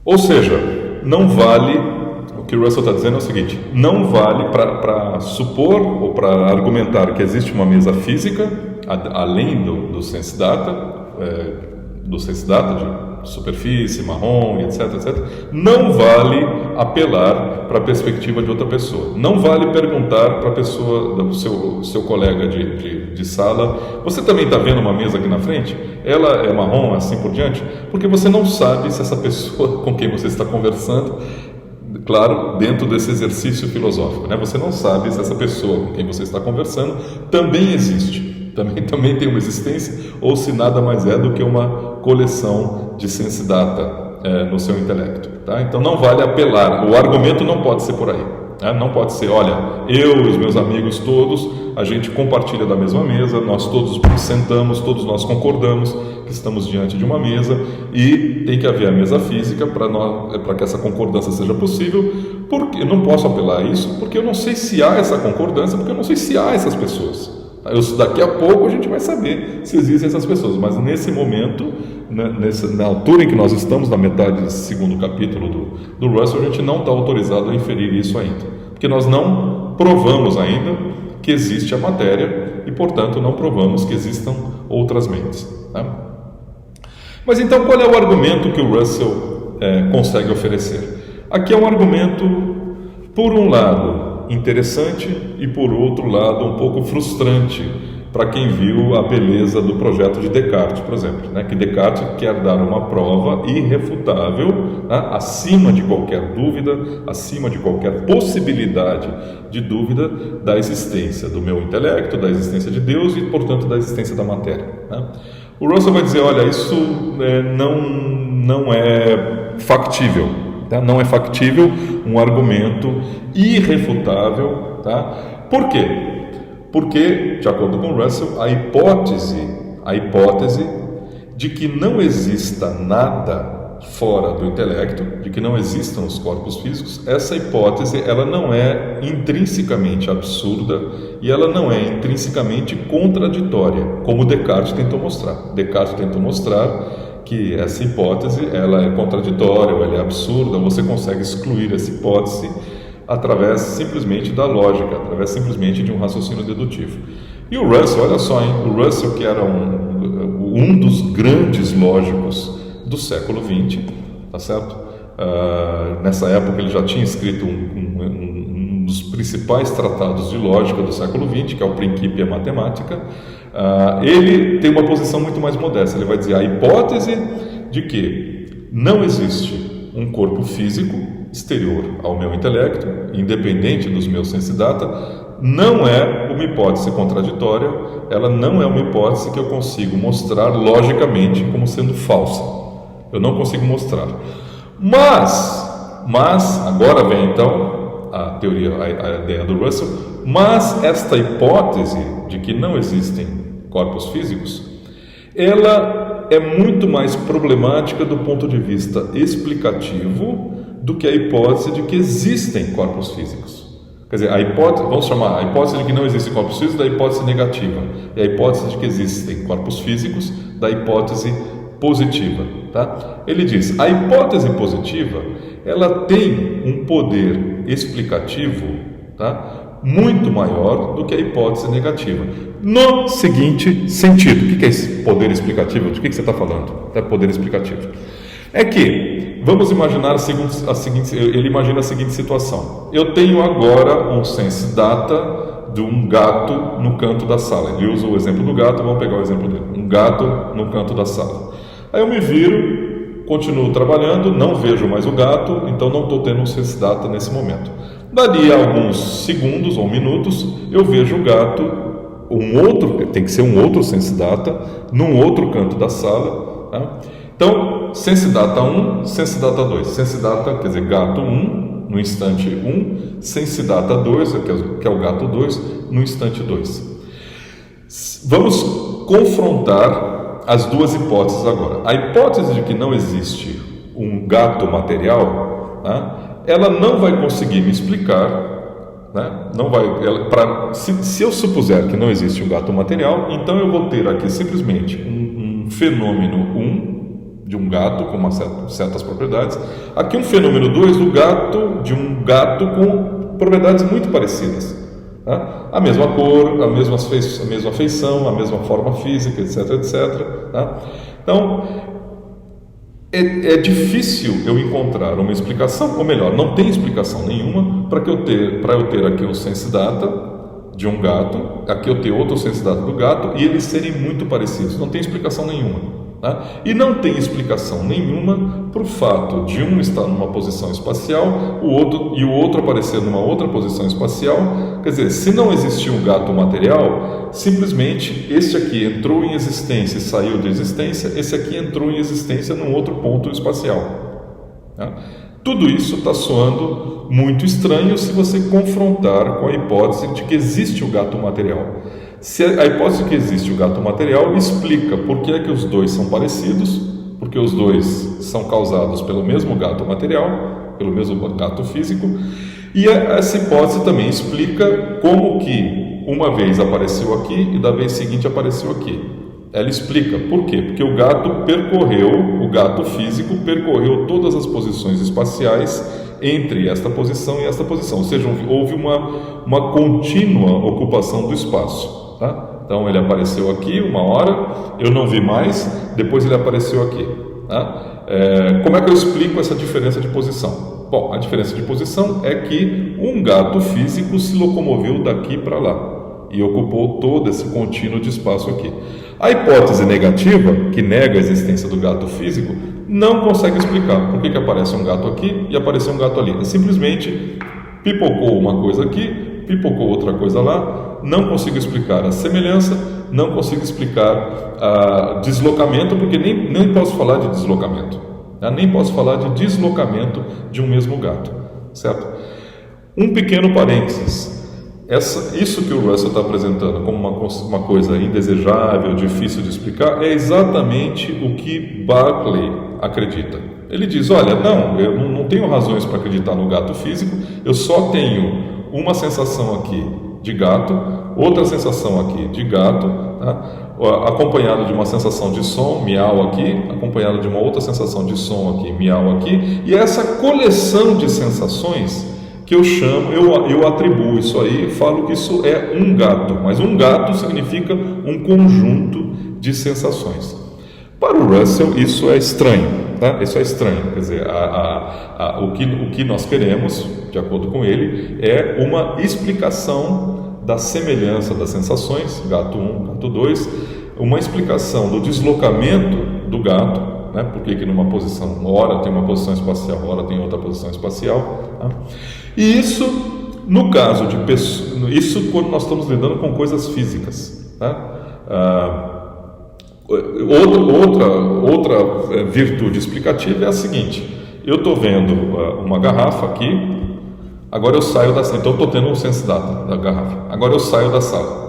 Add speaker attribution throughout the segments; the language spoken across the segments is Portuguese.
Speaker 1: Ou seja, não vale, o que o Russell está dizendo é o seguinte, não vale para supor ou para argumentar que existe uma mesa física, além do sense data, de superfície, marrom, etc, etc, não vale apelar para a perspectiva de outra pessoa. Não vale perguntar para a pessoa, do seu colega de sala, você também está vendo uma mesa aqui na frente? Ela é marrom, assim por diante? Porque você não sabe se essa pessoa com quem você está conversando, claro, dentro desse exercício filosófico, né? Você não sabe se essa pessoa com quem você está conversando também existe. Também tem uma existência, ou se nada mais é do que uma coleção de sense data no seu intelecto. Tá? Então não vale apelar, o argumento não pode ser por aí. Né? Não pode ser, olha, eu e os meus amigos todos, a gente compartilha da mesma mesa, nós todos sentamos, todos nós concordamos que estamos diante de uma mesa e tem que haver a mesa física para que essa concordância seja possível, porque eu não posso apelar a isso, porque eu não sei se há essa concordância, porque eu não sei se há essas pessoas. Daqui a pouco a gente vai saber se existem essas pessoas, mas nesse momento, na altura em que nós estamos, na metade do segundo capítulo do Russell, a gente não está autorizado a inferir isso ainda, porque nós não provamos ainda que existe a matéria e, portanto, não provamos que existam outras mentes. Tá? Mas então, qual é o argumento que o Russell consegue oferecer? Aqui é um argumento, por um lado, interessante e, por outro lado, um pouco frustrante para quem viu a beleza do projeto de Descartes, por exemplo, né? Que Descartes quer dar uma prova irrefutável, né? Acima de qualquer dúvida, acima de qualquer possibilidade de dúvida da existência do meu intelecto, da existência de Deus e, portanto, da existência da matéria. Né? O Russell vai dizer, olha, isso não é factível. Tá? Não é factível um argumento irrefutável. Tá? Por quê? Porque, de acordo com Russell, a hipótese de que não exista nada fora do intelecto, de que não existam os corpos físicos, essa hipótese ela não é intrinsecamente absurda e ela não é intrinsecamente contraditória, como Descartes tentou mostrar. Descartes tentou mostrar que essa hipótese ela é contraditória, ou ela é absurda, você consegue excluir essa hipótese através simplesmente da lógica, através simplesmente de um raciocínio dedutivo. E o Russell, olha só, hein? O Russell, que era um dos grandes lógicos do século XX, tá certo? Nessa época ele já tinha escrito um dos principais tratados de lógica do século XX, que é o Principia Mathematica. Ele tem uma posição muito mais modesta. Ele vai dizer a hipótese de que não existe um corpo físico exterior ao meu intelecto, independente dos meus sense data, não é uma hipótese contraditória, ela não é uma hipótese que eu consigo mostrar logicamente como sendo falsa. Eu não consigo mostrar. Mas agora vem então a teoria, a ideia do Russell, mas esta hipótese de que não existem corpos físicos, ela é muito mais problemática do ponto de vista explicativo do que a hipótese de que existem corpos físicos. Quer dizer, vamos chamar a hipótese de que não existem corpos físicos da hipótese negativa e a hipótese de que existem corpos físicos da hipótese positiva. Tá? Ele diz, a hipótese positiva ela tem um poder explicativo, tá? Muito maior do que a hipótese negativa. No seguinte sentido, o que é esse poder explicativo? De que você está falando? É poder explicativo. É que, vamos imaginar ele imagina a seguinte situação. Eu tenho agora um sense data de um gato no canto da sala. Ele usa o exemplo do gato, vamos pegar o exemplo dele. Um gato no canto da sala. Aí eu me viro, continuo trabalhando, não vejo mais o gato, então não estou tendo um sense data nesse momento. Dali a alguns segundos ou minutos, eu vejo o gato, tem que ser um outro sense data, num outro canto da sala. Tá? Então, sense data 1, sense data 2. Sense data, quer dizer, gato 1, no instante 1, sense data 2, que é o gato 2, no instante 2. Vamos confrontar as duas hipóteses agora. A hipótese de que não existe um gato material, tá? Ela não vai conseguir me explicar, né? Se eu supuser que não existe um gato material, então eu vou ter aqui simplesmente um fenômeno 1, um gato com certas propriedades. Aqui um fenômeno 2 de um gato com propriedades muito parecidas. Tá? A mesma cor, a mesma feição, a mesma forma física, etc, etc. Tá? Então, é difícil eu encontrar uma explicação, ou melhor, não tem explicação nenhuma para eu ter aqui um sense data de um gato, aqui eu ter outro sense data do gato e eles serem muito parecidos. Não tem explicação nenhuma. Tá? E não tem explicação nenhuma para o fato de um estar numa posição espacial o outro aparecer numa outra posição espacial. Quer dizer, se não existia um gato material, simplesmente esse aqui entrou em existência e saiu de existência, esse aqui entrou em existência num outro ponto espacial. Tá? Tudo isso está soando muito estranho se você confrontar com a hipótese de que existe o gato material. Se a hipótese que existe o gato material explica por que é que os dois são parecidos, porque os dois são causados pelo mesmo gato material, pelo mesmo gato físico, e essa hipótese também explica como que uma vez apareceu aqui e da vez seguinte apareceu aqui. Ela explica por quê? Porque o gato físico percorreu todas as posições espaciais entre esta posição e esta posição, ou seja, houve uma contínua ocupação do espaço. Tá? Então ele apareceu aqui uma hora, eu não vi mais, depois ele apareceu aqui. Tá? Como é que eu explico essa diferença de posição? Bom, a diferença de posição é que um gato físico se locomoveu daqui para lá e ocupou todo esse contínuo de espaço aqui. A hipótese negativa, que nega a existência do gato físico, não consegue explicar por que aparece um gato aqui e apareceu um gato ali. Simplesmente pipocou uma coisa aqui, pipocou outra coisa lá, não consigo explicar a semelhança, não consigo explicar deslocamento, porque nem posso falar de deslocamento, tá? Nem posso falar de deslocamento de um mesmo gato, certo? Um pequeno parênteses, isso que o Russell está apresentando como uma coisa indesejável, difícil de explicar, é exatamente o que Berkeley acredita. Ele diz, olha, eu não tenho razões para acreditar no gato físico, eu só tenho uma sensação aqui de gato, outra sensação aqui de gato, tá? Acompanhado de uma sensação de som, miau aqui, acompanhado de uma outra sensação de som aqui, miau aqui, e essa coleção de sensações que eu atribuo isso aí, falo que isso é um gato, mas um gato significa um conjunto de sensações. Para o Russell isso é estranho, tá? Isso é estranho, quer dizer, o que nós queremos, de acordo com ele, é uma explicação da semelhança das sensações, gato 1, gato 2, uma explicação do deslocamento do gato, né? Porque que numa posição, hora tem uma posição espacial, hora tem outra posição espacial, tá? E isso, no caso de pessoas, isso quando nós estamos lidando com coisas físicas, tá? Outra virtude explicativa é a seguinte: eu estou vendo uma garrafa aqui, agora eu saio da sala, então eu estou tendo um sense data da garrafa, agora eu saio da sala.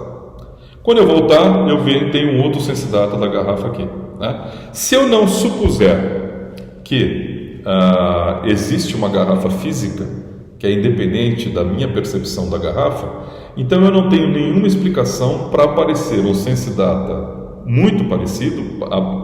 Speaker 1: Quando eu voltar, eu tenho um outro sense data da garrafa aqui, né? Se eu não supuser que existe uma garrafa física que é independente da minha percepção da garrafa, então eu não tenho nenhuma explicação para aparecer um sense data muito parecido,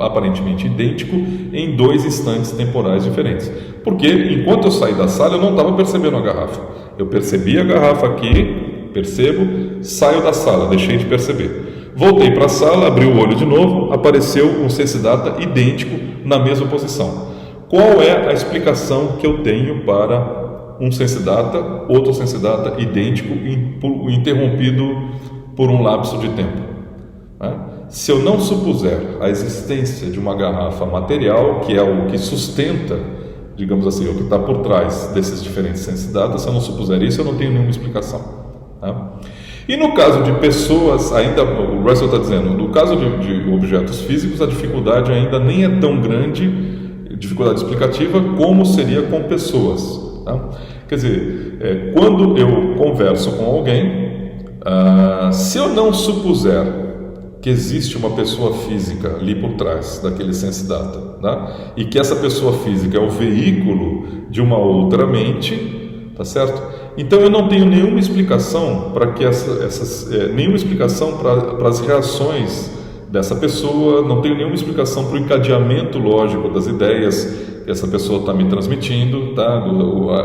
Speaker 1: aparentemente idêntico, em dois instantes temporais diferentes. Porque enquanto eu saí da sala, eu não estava percebendo a garrafa. Eu percebi a garrafa aqui, percebo, saio da sala, deixei de perceber. Voltei para a sala, abri o olho de novo, apareceu um sense data idêntico na mesma posição. Qual é a explicação que eu tenho para um sense data, outro sense data idêntico, interrompido por um lapso de tempo? Se eu não supuser a existência de uma garrafa material, que é o que sustenta, digamos assim, o que está por trás desses diferentes sense data, se eu não supuser isso, eu não tenho nenhuma explicação. Tá? E no caso de pessoas, ainda o Russell está dizendo, no caso de objetos físicos, a dificuldade ainda nem é tão grande, dificuldade explicativa, como seria com pessoas. Tá? Quer dizer, quando eu converso com alguém, se eu não supuser que existe uma pessoa física ali por trás daquele sense data, tá? E que essa pessoa física é o veículo de uma outra mente, tá certo? Então eu não tenho nenhuma explicação para que nenhuma explicação para as reações dessa pessoa, não tenho nenhuma explicação para o encadeamento lógico das ideias que essa pessoa está me transmitindo, tá?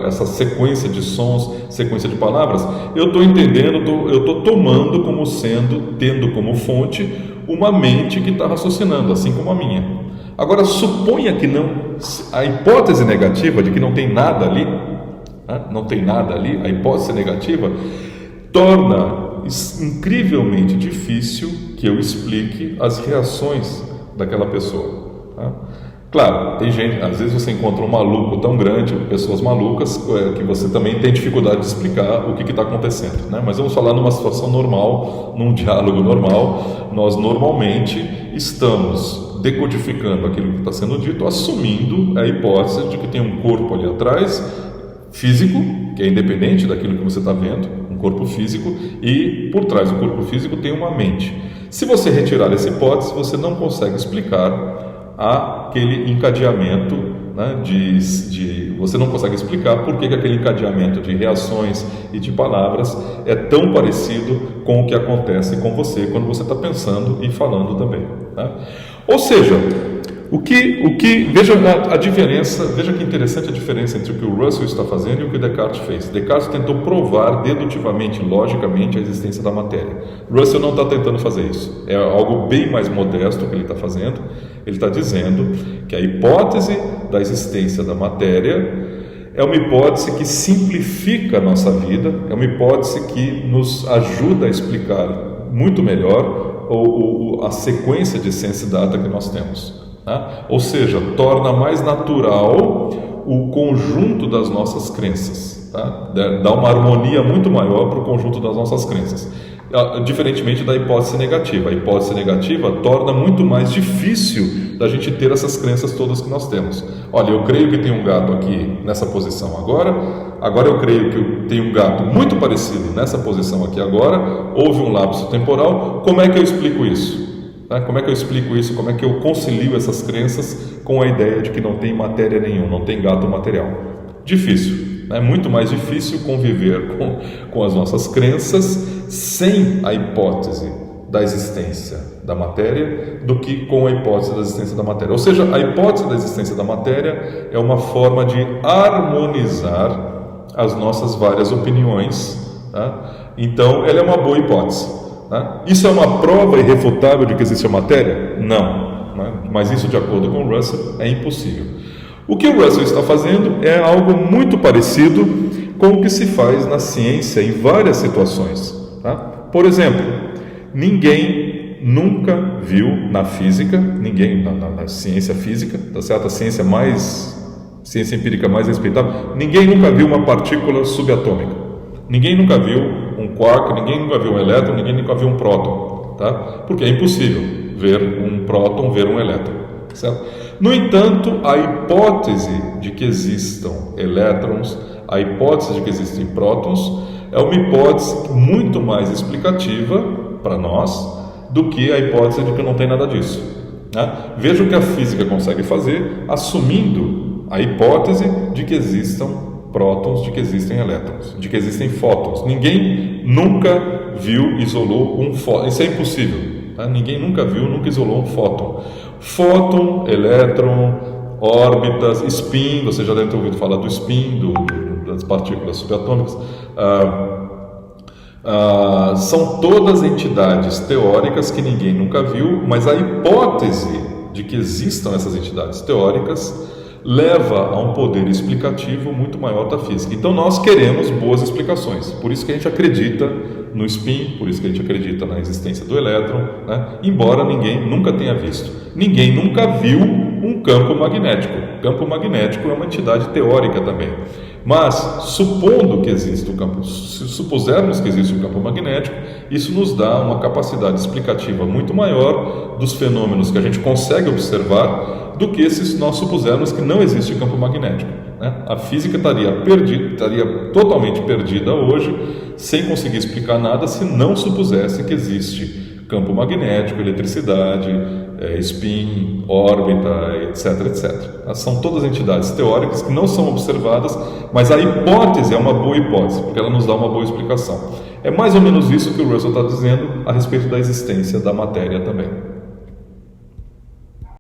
Speaker 1: Essa sequência de sons, sequência de palavras, eu estou entendendo, eu estou tomando como sendo, tendo como fonte uma mente que está raciocinando, assim como a minha. Agora, suponha que não, a hipótese negativa de que não tem nada ali, né? Não tem nada ali, a hipótese negativa torna incrivelmente difícil que eu explique as reações daquela pessoa, tá? Claro, tem gente, às vezes você encontra um maluco tão grande, pessoas malucas, que você também tem dificuldade de explicar o que está acontecendo, né? Mas vamos falar numa situação normal, num diálogo normal. Nós normalmente estamos decodificando aquilo que está sendo dito, assumindo a hipótese de que tem um corpo ali atrás, físico, que é independente daquilo que você está vendo, um corpo físico, e por trás do corpo físico tem uma mente. Se você retirar essa hipótese, você não consegue explicar aquele encadeamento, né, você não consegue explicar por que aquele encadeamento de reações e de palavras é tão parecido com o que acontece com você quando você está pensando e falando também, tá? Ou seja, veja a diferença, veja que interessante a diferença entre o que o Russell está fazendo e o que Descartes fez. Descartes tentou provar dedutivamente, logicamente, a existência da matéria. Russell não está tentando fazer isso. É algo bem mais modesto que ele está fazendo. Ele está dizendo que a hipótese da existência da matéria é uma hipótese que simplifica a nossa vida, é uma hipótese que nos ajuda a explicar muito melhor a sequência de ciência data que nós temos. Ou seja, torna mais natural o conjunto das nossas crenças, tá? Dá uma harmonia muito maior para o conjunto das nossas crenças, diferentemente da hipótese negativa. A hipótese negativa torna muito mais difícil da gente ter essas crenças todas que nós temos. Olha, eu creio que tem um gato aqui nessa posição agora eu creio que tem um gato muito parecido nessa posição aqui agora, houve um lapso temporal. Como é que eu explico isso? Como é que eu explico isso? Como é que eu concilio essas crenças com a ideia de que não tem matéria nenhuma, não tem gato material? Difícil. É muito mais difícil conviver com as nossas crenças sem a hipótese da existência da matéria do que com a hipótese da existência da matéria. Ou seja, a hipótese da existência da matéria é uma forma de harmonizar as nossas várias opiniões, tá? Então, ela é uma boa hipótese. Isso é uma prova irrefutável de que existe a matéria? Não, mas isso, de acordo com Russell, é impossível. O que o Russell está fazendo é algo muito parecido com o que se faz na ciência em várias situações, tá? Por exemplo, ninguém nunca viu na física, na ciência física, tá certo? A ciência empírica mais respeitável, ninguém nunca viu uma partícula subatômica. Ninguém nunca viu um quark, ninguém nunca viu um elétron, ninguém nunca viu um próton, tá? Porque é impossível ver um próton, ver um elétron, certo? No entanto, a hipótese de que existam elétrons, a hipótese de que existem prótons, é uma hipótese muito mais explicativa para nós do que a hipótese de que não tem nada disso, né? Veja o que a física consegue fazer, assumindo a hipótese de que existam prótons, de que existem elétrons, de que existem fótons. Ninguém nunca viu, isolou um fóton. Isso é impossível, tá? Ninguém nunca viu, nunca isolou um fóton. Fóton, elétron, órbitas, spin, você já deve ter ouvido falar do spin, das partículas subatômicas. São todas entidades teóricas que ninguém nunca viu, mas a hipótese de que existam essas entidades teóricas leva a um poder explicativo muito maior da física. Então nós queremos boas explicações, por isso que a gente acredita no spin, por isso que a gente acredita na existência do elétron, né? Embora ninguém nunca tenha visto. Ninguém nunca viu um campo magnético. Campo magnético é uma entidade teórica também. Mas, supondo que existe um campo, se supusermos que existe um campo magnético, isso nos dá uma capacidade explicativa muito maior dos fenômenos que a gente consegue observar do que se nós supusermos que não existe campo magnético, né? A física estaria totalmente perdida hoje, sem conseguir explicar nada, se não supusesse que existe campo magnético, eletricidade, spin, órbita, etc, etc. São todas entidades teóricas que não são observadas, mas a hipótese é uma boa hipótese, porque ela nos dá uma boa explicação. É mais ou menos isso que o Russell está dizendo a respeito da existência da matéria também.